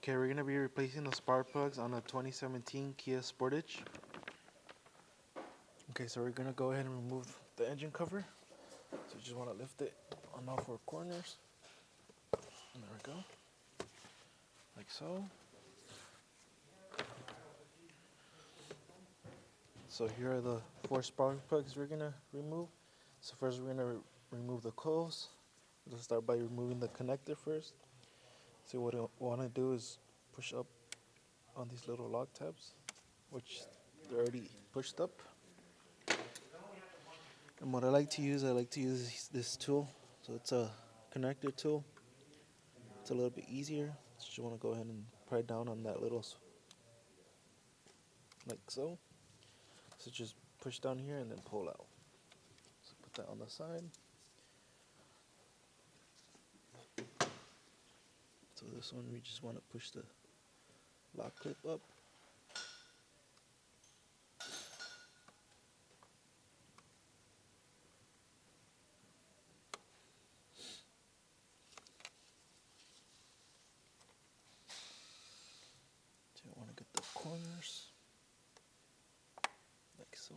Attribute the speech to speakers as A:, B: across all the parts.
A: Okay, we're going to be replacing the spark plugs on a 2017 Kia Sportage. Okay, so we're going to go ahead and remove the engine cover. So you just want to lift it on all four corners. And there we go. Like so. So here are the four spark plugs we're going to remove. So first we're going to remove the coils. We'll start by removing the connector first. So what I want to do is push up on these little lock tabs, which they're already pushed up. And what I like to use this tool. So it's a connector tool. It's a little bit easier. So you want to go ahead and pry down on that little, like so. So just push down here and then pull out. So put that on the side. So this one we just want to push the lock clip up. So you want to get the corners like so.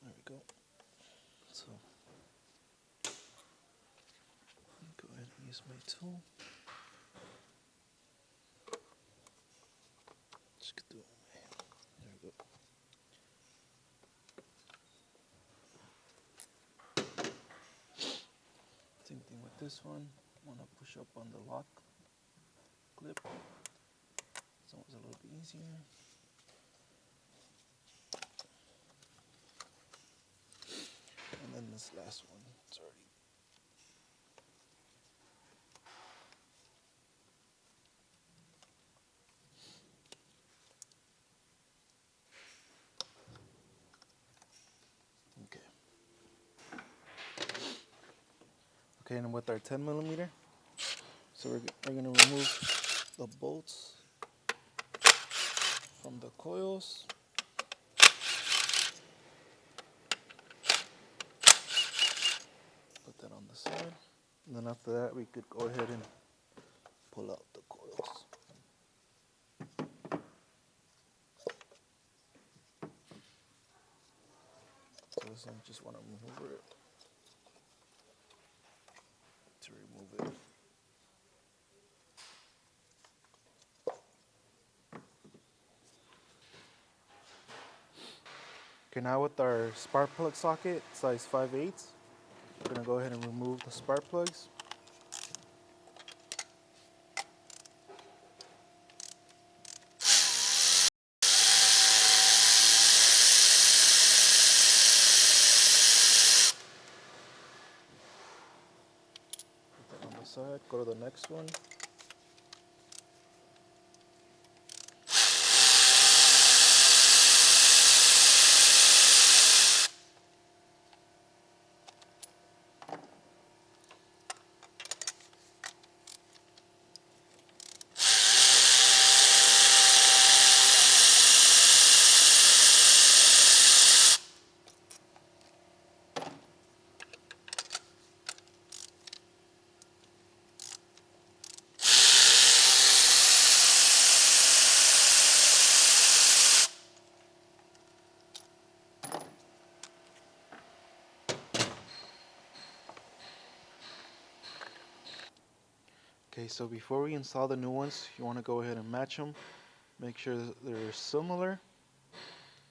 A: There we go. So go ahead and use my tool. Just get the there we go. Same thing with this one. Want to push up on the lock clip. So it's a little bit easier. And then this last one, it's already. Okay, and with our 10 millimeter, so we're going to remove the bolts from the coils. Put that on the side. And then after that, we could go ahead and pull out the coils. So this one, just want to remove it. To remove it. Okay, now with our spark plug socket, size 5/8, we're going to go ahead and remove the spark plugs. Put that on the side, go to the next one. Okay, so before we install the new ones, you want to go ahead and match them. Make sure that they're similar.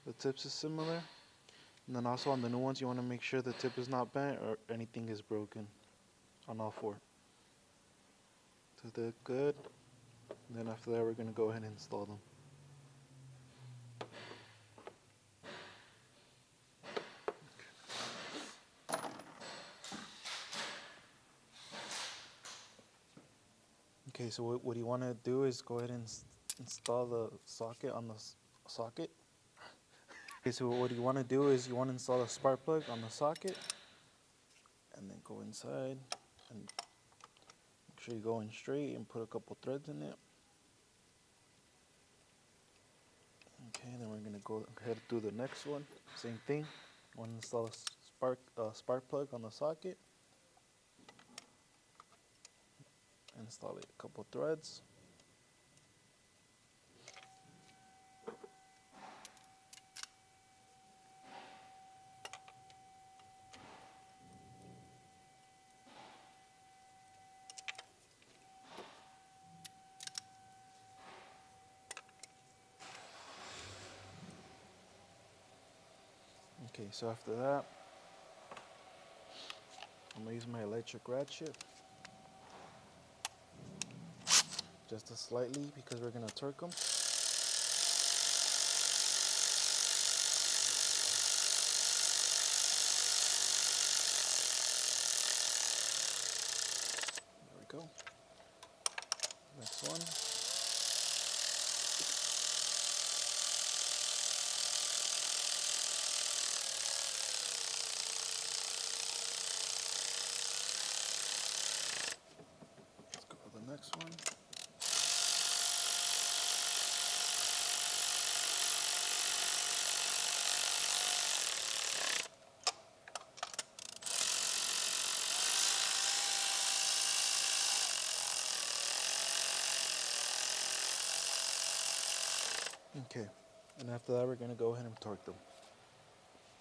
A: The tips is similar. And then also on the new ones, you want to make sure the tip is not bent or anything is broken on all four. So they're good. And then after that, we're going to go ahead and install them. Okay, so what you want to do is go ahead and install the socket on the socket. Okay, so what you want to do is you want to install a spark plug on the socket, and then go inside and make sure you go in straight and put a couple threads in it. Okay, then we're going to go ahead and do the next one. Same thing. You want to install a spark plug on the socket. install a couple threads. Okay, so after that, I'm gonna use my electric ratchet just slightly because we're gonna torque them. There we go. Next one. Let's go to the next one. Okay, and after that we're gonna go ahead and torque them.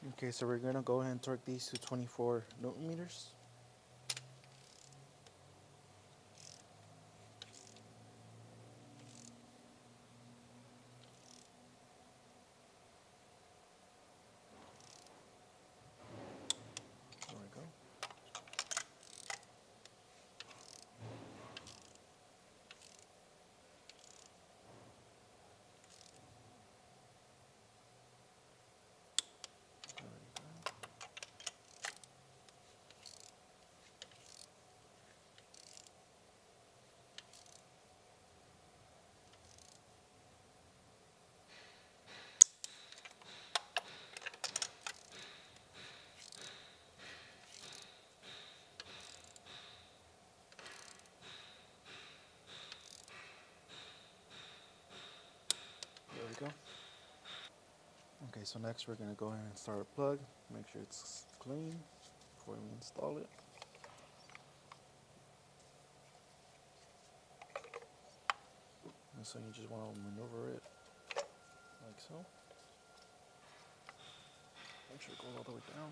A: Okay, so we're gonna go ahead and torque these to 24 Newton meters. There we go. There we go. Okay, so next we're gonna go ahead and start a plug. Make sure it's clean before we install it. And so you just want to maneuver it like so. Make sure it goes all the way down.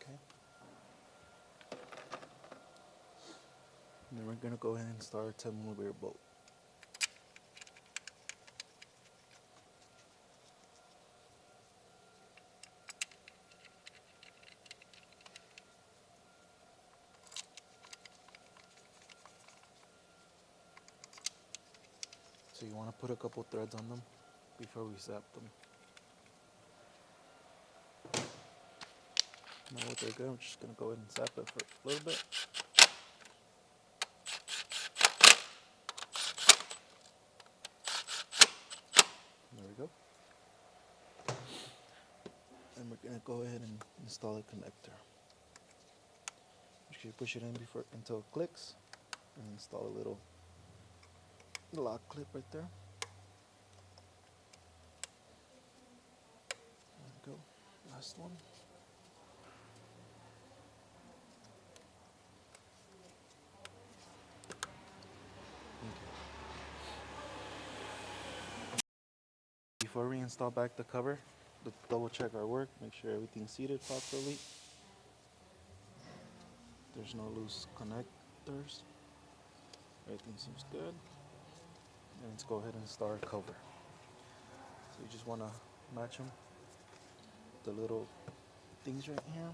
A: Okay. And then we're gonna go ahead and start a 10mm bolt. So you want to put a couple threads on them before we zap them. Now what they're good, I'm just gonna go ahead and zap it for a little bit. There we go. And we're gonna go ahead and install a connector. Make sure you push it in before until it clicks, and install a little lock clip right there. There we go. Last one. Before we install back the cover, let's double check our work, make sure everything's seated properly. There's no loose connectors. Everything seems good. And let's go ahead and start our cover. So you just want to match them. The little things right here.